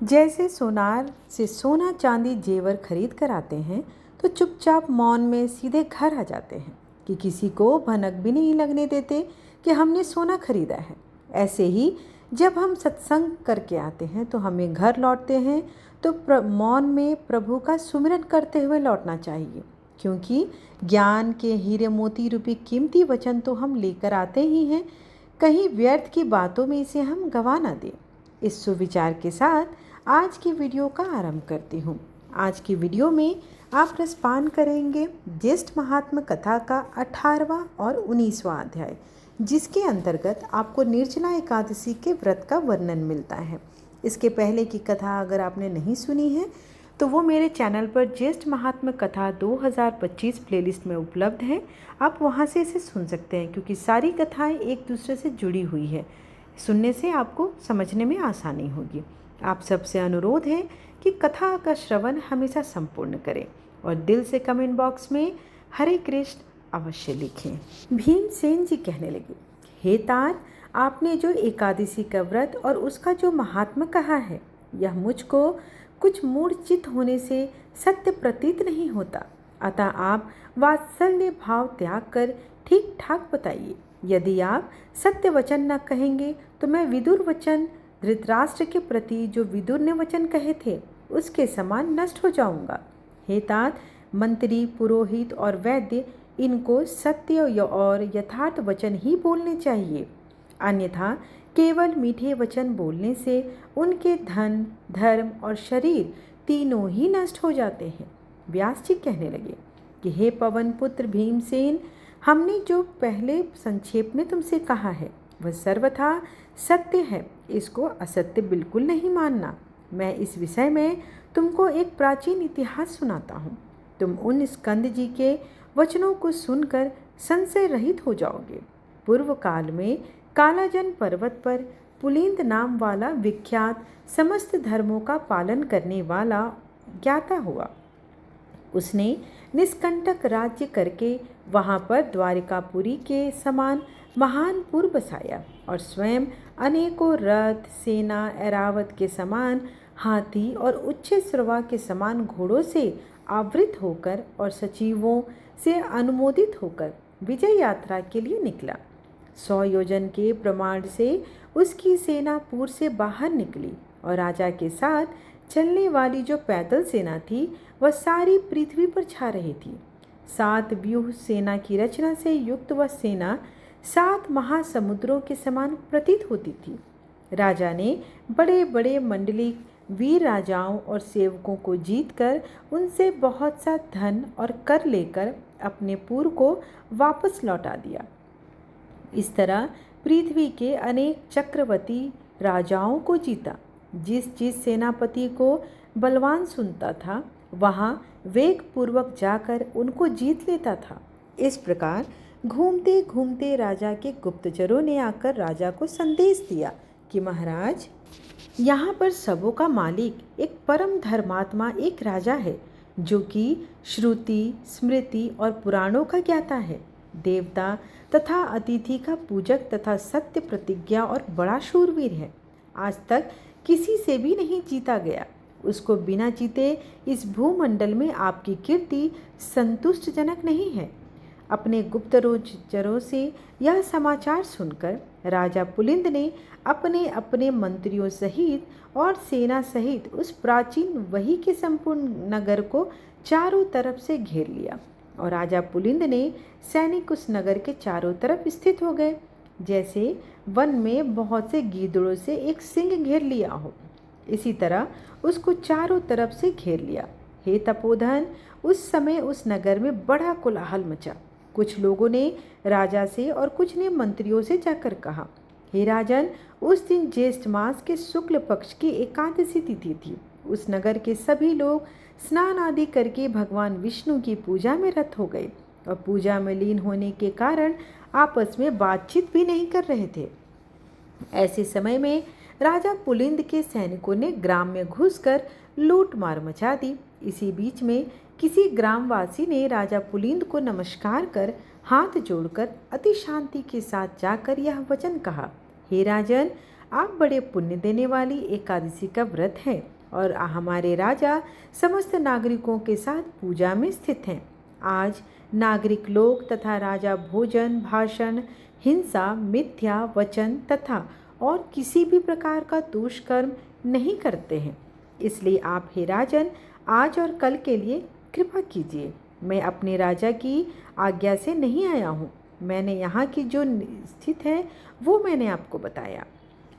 जैसे सोनार से सोना चांदी जेवर खरीद कर आते हैं तो चुपचाप मौन में सीधे घर आ जाते हैं कि किसी को भनक भी नहीं लगने देते कि हमने सोना खरीदा है। ऐसे ही जब हम सत्संग करके आते हैं तो हमें घर लौटते हैं तो मौन में प्रभु का सुमिरन करते हुए लौटना चाहिए, क्योंकि ज्ञान के हीरे मोती रूपी कीमती वचन तो हम लेकर आते ही हैं। कहीं व्यर्थ की बातों में इसे हम गंवा ना दें। इस सुविचार के साथ आज की वीडियो का आरंभ करती हूँ। आज की वीडियो में आप रसपान करेंगे ज्येष्ठ महात्मा कथा का 18वां और 19वां अध्याय, जिसके अंतर्गत आपको निर्जला एकादशी के व्रत का वर्णन मिलता है। इसके पहले की कथा अगर आपने नहीं सुनी है तो वो मेरे चैनल पर ज्येष्ठ महात्मा कथा 2025 प्लेलिस्ट में उपलब्ध है। आप वहाँ से इसे सुन सकते हैं, क्योंकि सारी कथाएं एक दूसरे से जुड़ी हुई है। सुनने से आपको समझने में आसानी होगी। आप सबसे अनुरोध है कि कथा का श्रवण हमेशा संपूर्ण करें और दिल से कमेंट बॉक्स में हरे कृष्ण अवश्य लिखें। भीमसेन जी कहने लगे, हे तात, आपने जो एकादशी का व्रत और उसका जो महात्मा कहा है, यह मुझको कुछ मूर्छित होने से सत्य प्रतीत नहीं होता। अतः आप वात्सल्य भाव त्याग कर ठीक ठाक बताइए। यदि आप सत्य वचन न कहेंगे तो मैं विदुर वचन धृतराष्ट्र के प्रति जो विदुर ने वचन कहे थे उसके समान नष्ट हो जाऊंगा। हे तात, मंत्री, पुरोहित और वैद्य, इनको सत्य और यथार्थ वचन ही बोलने चाहिए, अन्यथा केवल मीठे वचन बोलने से उनके धन, धर्म और शरीर तीनों ही नष्ट हो जाते हैं। व्यास जी कहने लगे कि हे पवन पुत्र भीमसेन, हमने जो पहले संक्षेप में तुमसे कहा है वह सर्वथा सत्य है, इसको असत्य बिल्कुल नहीं मानना। मैं इस विषय में तुमको एक प्राचीन इतिहास सुनाता हूँ। तुम उन स्कंद जी के वचनों को सुनकर संशय रहित हो जाओगे। पूर्व काल में कालाजन पर्वत पर पुलिंद नाम वाला विख्यात समस्त धर्मों का पालन करने वाला ज्ञाता हुआ। उसने निष्कंटक राज्य करके वहाँ पर द्वारिकापुरी के समान महान पुर बसाया और स्वयं अनेकों रथ, सेना, ऐरावत के समान हाथी और उच्च श्रवा के समान घोड़ों से आवृत होकर और सचिवों से अनुमोदित होकर विजय यात्रा के लिए निकला। 100 योजन के प्रमाण से उसकी सेना पुर से बाहर निकली और राजा के साथ चलने वाली जो पैदल सेना थी वह सारी पृथ्वी पर छा रही थी। 7 व्यूह सेना की रचना से युक्त वह सेना 7 महासमुद्रों के समान प्रतीत होती थी। राजा ने बड़े बड़े मंडलिक वीर राजाओं और सेवकों को जीतकर उनसे बहुत सा धन और कर लेकर अपने पुर को वापस लौटा दिया। इस तरह पृथ्वी के अनेक चक्रवर्ती राजाओं को जीता। जिस सेनापति को बलवान सुनता था वहाँ वेग पूर्वक जाकर उनको जीत लेता था। इस प्रकार घूमते घूमते राजा के गुप्तचरों ने आकर राजा को संदेश दिया कि महाराज, यहाँ पर सबों का मालिक एक परम धर्मात्मा एक राजा है, जो कि श्रुति, स्मृति और पुराणों का ज्ञाता है, देवता तथा अतिथि का पूजक तथा सत्य प्रतिज्ञा और बड़ा शूरवीर है। आज तक किसी से भी नहीं जीता गया। उसको बिना जीते इस भूमंडल में आपकी कीर्ति संतुष्टजनक नहीं है। अपने गुप्तचरों से यह समाचार सुनकर राजा पुलिंद ने अपने अपने मंत्रियों सहित और सेना सहित उस प्राचीन वही के संपूर्ण नगर को चारों तरफ से घेर लिया और राजा पुलिंद ने सैनिक उस नगर के चारों तरफ स्थित हो गए, जैसे वन में बहुत से गीदड़ों से एक सिंह घेर लिया हो। इसी तरह उसको चारों तरफ से घेर लिया। हे तपोधन, उस समय उस नगर में बड़ा कोलाहल मचा। कुछ लोगों ने राजा से और कुछ ने मंत्रियों से जाकर कहा, हे राजन, उस दिन ज्येष्ठ मास के शुक्ल पक्ष की एकादशी तिथि थी। उस नगर के सभी लोग स्नान आदि करके भगवान विष्णु की पूजा में रत हो गए और पूजा में लीन होने के कारण आपस में बातचीत भी नहीं कर रहे थे। ऐसे समय में राजा पुलिंद के सैनिकों ने ग्राम में घुसकर लूट मार मचा दी। इसी बीच में किसी ग्रामवासी ने राजा पुलिंद को नमस्कार कर हाथ जोड़कर अति शांति के साथ जाकर यह वचन कहा, हे राजन, आप बड़े पुण्य देने वाली एकादशी का व्रत है और हमारे राजा समस्त नागरिकों के साथ पूजा में स्थित हैं। आज नागरिक लोग तथा राजा भोजन, भाषण, हिंसा, मिथ्या वचन तथा और किसी भी प्रकार का दुष्कर्म नहीं करते हैं। इसलिए आप हे राजन आज और कल के लिए कृपा कीजिए। मैं अपने राजा की आज्ञा से नहीं आया हूँ। मैंने यहाँ की जो स्थित है वो मैंने आपको बताया।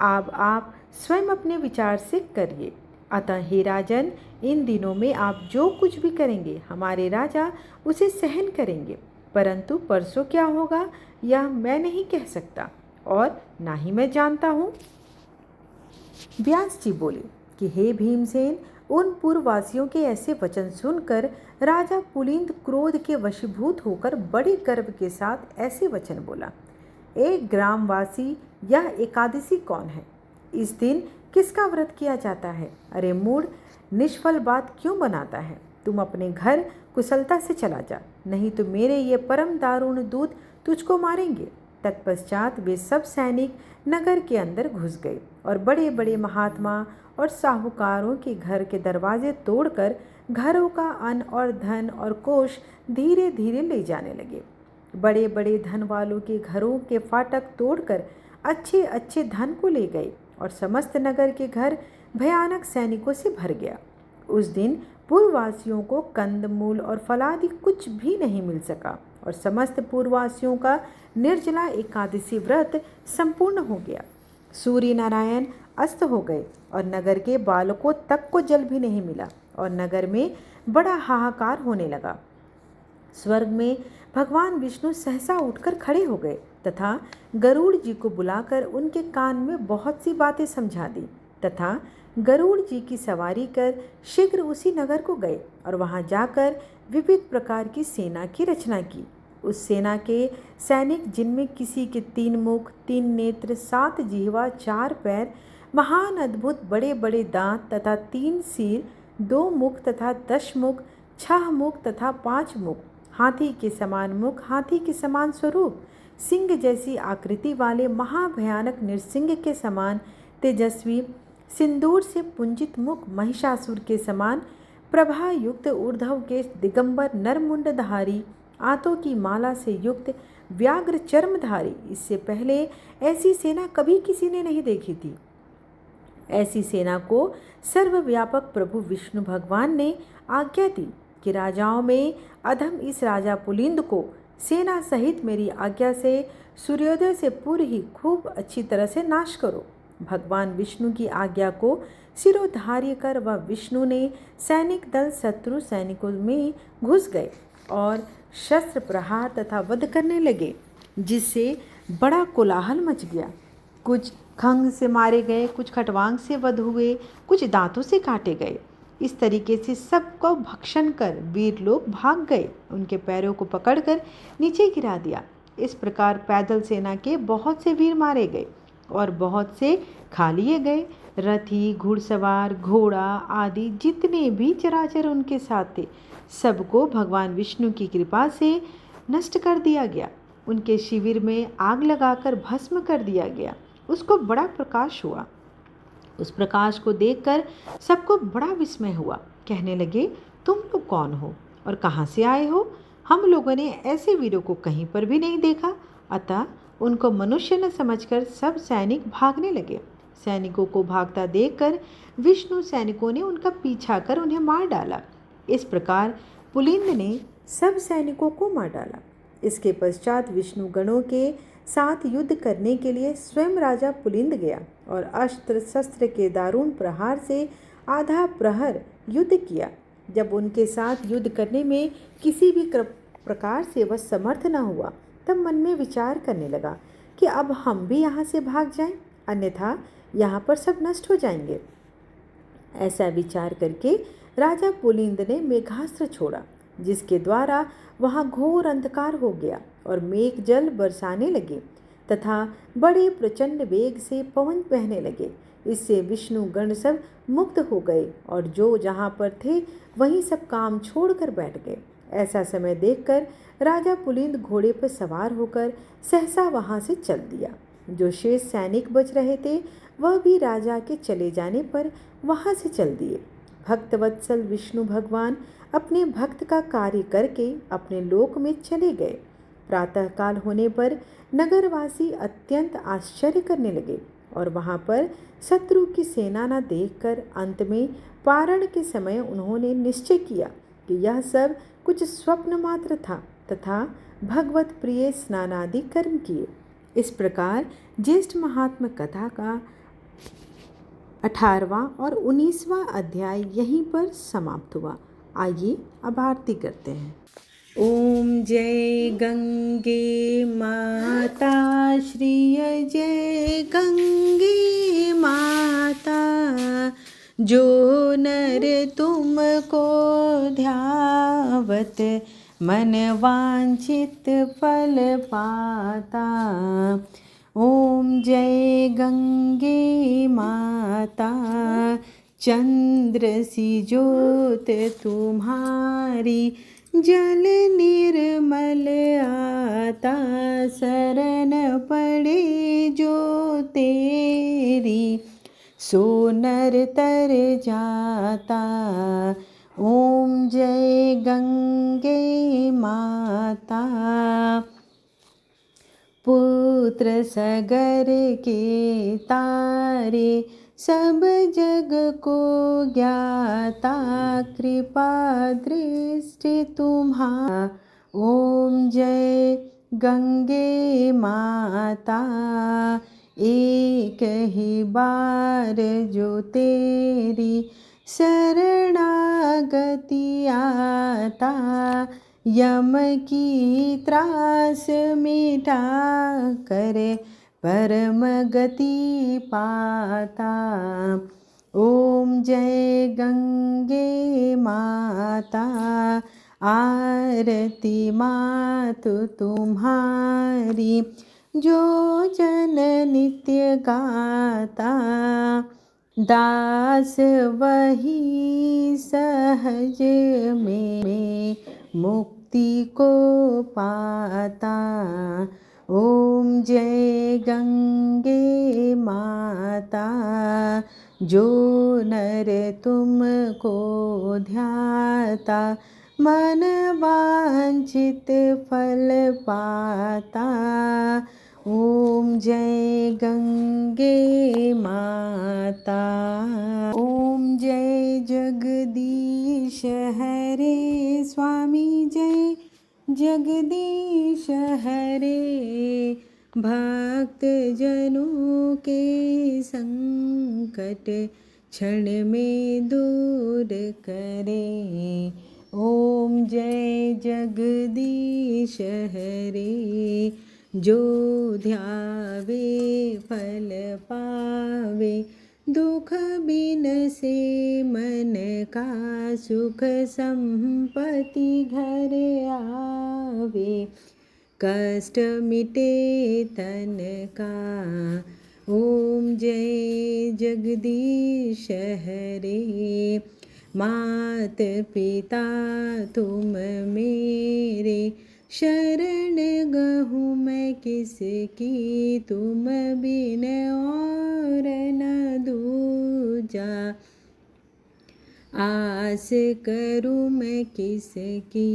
अब आप स्वयं अपने विचार से करिए। अतः हे राजन, इन दिनों में आप जो कुछ भी करेंगे हमारे राजा उसे सहन करेंगे, परंतु परसों क्या होगा यह मैं नहीं कह सकता और ना ही मैं जानता हूँ। व्यास जी बोले कि हे भीमसेन, उन पूर्ववासियों के ऐसे वचन सुनकर राजा पुलिंद क्रोध के वशीभूत होकर बड़े गर्व के साथ ऐसे वचन बोला। एक ग्रामवासी, यह एकादशी कौन है? इस दिन किसका व्रत किया जाता है? अरे मूढ़, निष्फल बात क्यों बनाता है? तुम अपने घर कुशलता से चला जा, नहीं तो मेरे ये परम दारुण दूत तुझको मारेंगे। तत्पश्चात वे सब सैनिक नगर के अंदर घुस गए और बड़े बड़े महात्मा और साहूकारों के घर के दरवाजे तोड़कर घरों का अन्न और धन और कोष धीरे धीरे ले जाने लगे। बड़े बड़े धन वालों के घरों के फाटक तोड़कर अच्छे अच्छे धन को ले गए और समस्त नगर के घर भयानक सैनिकों से भर गया। उस दिन पूर्ववासियों को कंदमूल और फलादि कुछ भी नहीं मिल सका और समस्त पूर्ववासियों का निर्जला एकादशी व्रत संपूर्ण हो गया। सूर्य नारायण अस्त हो गए और नगर के बालकों तक को जल भी नहीं मिला और नगर में बड़ा हाहाकार होने लगा। स्वर्ग में भगवान विष्णु सहसा उठकर खड़े हो गए तथा गरुड़ जी को बुलाकर उनके कान में बहुत सी बातें समझा दी तथा गरुड़ जी की सवारी कर शीघ्र उसी नगर को गए और वहां जाकर विविध प्रकार की सेना की रचना की। उस सेना के सैनिक, जिनमें किसी के 3 मुख, 3 नेत्र, 7 जिह्वा, 4 पैर, महान अद्भुत बड़े बड़े दांत तथा 3 सिर, 2 मुख तथा 10 मुख, 6 मुख तथा 5 मुख, हाथी के समान मुख, हाथी के समान स्वरूप, सिंह जैसी आकृति वाले महाभयानक नृसिंह के समान तेजस्वी, सिंदूर से पुंजित मुख, महिषासुर के समान प्रभा युक्त ऊर्ध्व के दिगंबर नरमुंडधारी, आंतों की माला से युक्त व्याघ्र चर्मधारी। इससे पहले ऐसी सेना कभी किसी ने नहीं देखी थी। ऐसी सेना को सर्वव्यापक प्रभु विष्णु भगवान ने आज्ञा दी कि राजाओं में अधम इस राजा पुलिंद को सेना सहित मेरी आज्ञा से सूर्योदय से पूर्व ही खूब अच्छी तरह से नाश करो। भगवान विष्णु की आज्ञा को सिरोधार्य कर वह विष्णु ने सैनिक दल शत्रु सैनिकों में घुस गए और शस्त्र प्रहार तथा वध करने लगे, जिससे बड़ा कोलाहल मच गया। कुछ खंग से मारे गए, कुछ खटवांग से वध हुए, कुछ दांतों से काटे गए। इस तरीके से सबको भक्षण कर वीर लोग भाग गए, उनके पैरों को पकड़कर नीचे गिरा दिया। इस प्रकार पैदल सेना के बहुत से वीर मारे गए और बहुत से खा लिए गए। रथी, घुड़सवार, घोड़ा आदि जितने भी चराचर उनके साथ थे, सबको भगवान विष्णु की कृपा से नष्ट कर दिया गया। उनके शिविर में आग लगाकर भस्म कर दिया गया। उसको बड़ा प्रकाश हुआ। उस प्रकाश को देखकर सबको बड़ा विस्मय हुआ। कहने लगे, तुम लोग कौन हो और कहाँ से आए हो? हम लोगों ने ऐसे वीरों को कहीं पर भी नहीं देखा। अतः उनको मनुष्य न समझकर सब सैनिक भागने लगे। सैनिकों को भागता देखकर विष्णु सैनिकों ने उनका पीछा कर उन्हें मार डाला। इस प्रकार पुलिंद ने सब सैनिकों को मार डाला। इसके पश्चात विष्णु गणों के साथ युद्ध करने के लिए स्वयं राजा पुलिंद गया और अस्त्र शस्त्र के दारुण प्रहार से आधा प्रहर युद्ध किया। जब उनके साथ युद्ध करने में किसी भी प्रकार से वह समर्थ न हुआ, तब मन में विचार करने लगा कि अब हम भी यहाँ से भाग जाएं, अन्यथा यहाँ पर सब नष्ट हो जाएंगे। ऐसा विचार करके राजा पुलिंद ने मेघास्त्र छोड़ा, जिसके द्वारा वहाँ घोर अंधकार हो गया और मेघ जल बरसाने लगे तथा बड़े प्रचंड वेग से पवन बहने लगे। इससे विष्णु गण सब मुक्त हो गए और जो जहाँ पर थे वहीं सब काम छोड़कर बैठ गए। ऐसा समय देखकर राजा पुलिंद घोड़े पर सवार होकर सहसा वहाँ से चल दिया। जो शेष सैनिक बच रहे थे वह भी राजा के चले जाने पर वहाँ से चल दिए। भक्तवत्सल विष्णु भगवान अपने भक्त का कार्य करके अपने लोक में चले गए। प्रातःकाल होने पर नगरवासी अत्यंत आश्चर्य करने लगे और वहाँ पर शत्रु की सेना न देखकर अंत में पारण के समय उन्होंने निश्चय किया कि यह सब कुछ स्वप्न मात्र था तथा भगवत प्रिय स्नानादि कर्म किए। इस प्रकार ज्येष्ठ महात्म कथा का 18वां और 19वां अध्याय यहीं पर समाप्त हुआ। आइए अब आरती करते हैं। ओम जय गंगे माता श्री जय गंगे माता, जो नर तुमको ध्यावत मन वांछित फल पाता। ओम जय गंगे माता, चंद्र सी ज्योत तुम्हारी जल निर्मल आता। शरण पड़े जो तेरी सो नर तर जाता। ओम जय गंगे माता, पुत्र सगर के तारे सब जग को ज्ञाता। कृपा दृष्टि तुम्हारा। ओम जय गंगे माता, एक ही बार जो तेरी शरणागति आता। यम की त्रास मिटा कर परम गति पाता। ओम जय गंगे माता, आरती मातु तुम्हारी जो जन नित्य गाता। दास वही सहज में मुक्ति को पाता। ओम जय गंगे माता, जो नर तुमको ध्याता मन वांछित फल पाता। ओम जय गंगे माता। ओम जय जगदीश हरे स्वामी, जय जगदीश हरे। भक्त जनों के संकट क्षण में दूर करे। ओम जय जगदीश हरे, जो ध्यावे फल पावे। दुख बिन से मन का सुख संपत्ति घर आवे। कष्ट मिटे तन का। ओम जय जगदीश हरे। मात पिता तुम मेरे, शरण गहूँ मैं किसकी। तुम बिन और न दूजा, आस करूँ मैं किसकी।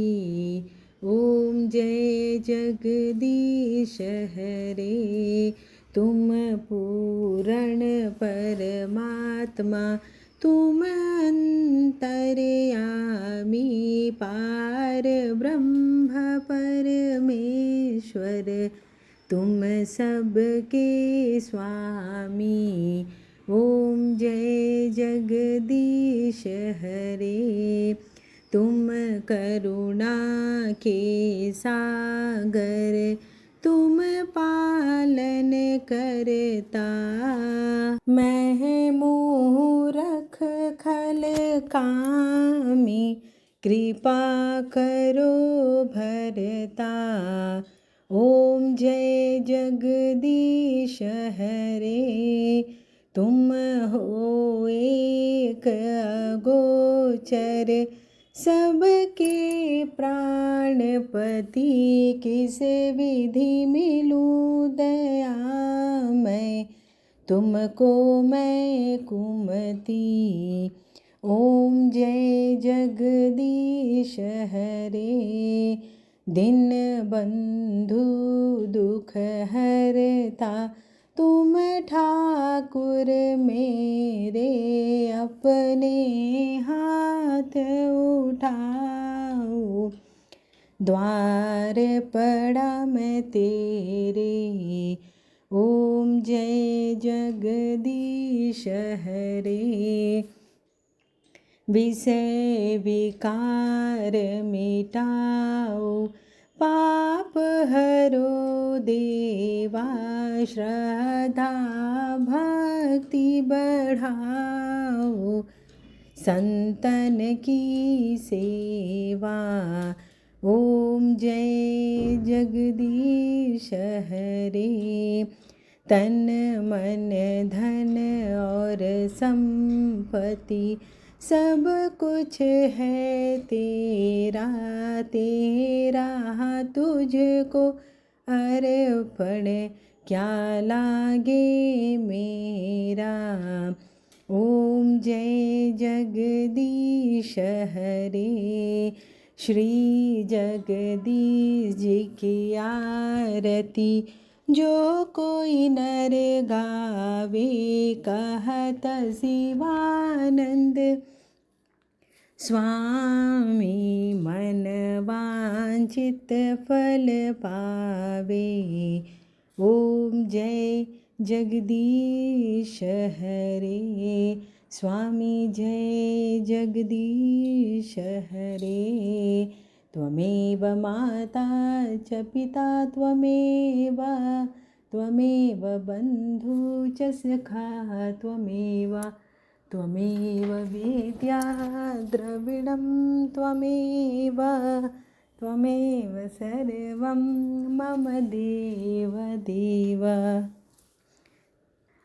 ओम जय जगदीश हरे। तुम पूर्ण परमात्मा, तुम अंतर्यामी। पार ब्रह्म परमेश्वर, तुम सबके स्वामी। ओम जय जगदीश हरे। तुम करुणा के सागर, तुम पालन करता। मैं मूरख खल कामी, कृपा करो भरता। ओम जय जगदीश हरे। तुम हो एक अगोचर, सबके प्राणपति किस विधि मिलूं दयामय, तुमको मैं कुमति। ओम जय जगदीश हरे, दिन बंधु दुख हरता, तुम ठाकुर मेरे अपने हाथ उठाओ। द्वार पड़ा मैं तेरे, ओम जय जगदीश हरे। विषय विकार मिटाओ, पाप हरो देवा, श्रद्धा भक्ति बढ़ाओ। संतन की सेवा, ओम जय जगदीश हरे। तन मन धन और संपत्ति सब कुछ है तेरा, तेरा तुझको अर्पण क्या लागे मेरा। ओम जय जगदीश हरे। श्री जगदीश जी की आरती जो कोई नर गावे, कहत शिवानंद स्वामी मन वांछित फल पावे। ओम जय जगदीश हरे, स्वामी जय जगदीश हरे। त्वमेव माता च पिता त्वमेव, त्वमेव बन्धु च सखा त्वमेव, त्वमेव वेद्या द्रविणं त्वमेव, त्वमेव सर्वं मम देव देव।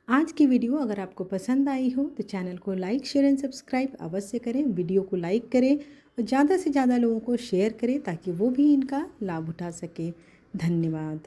आज की वीडियो अगर आपको पसंद आई हो तो चैनल को लाइक शेयर एंड सब्सक्राइब अवश्य करें। वीडियो को लाइक करें और ज़्यादा से ज़्यादा लोगों को शेयर करें ताकि वो भी इनका लाभ उठा सके। धन्यवाद।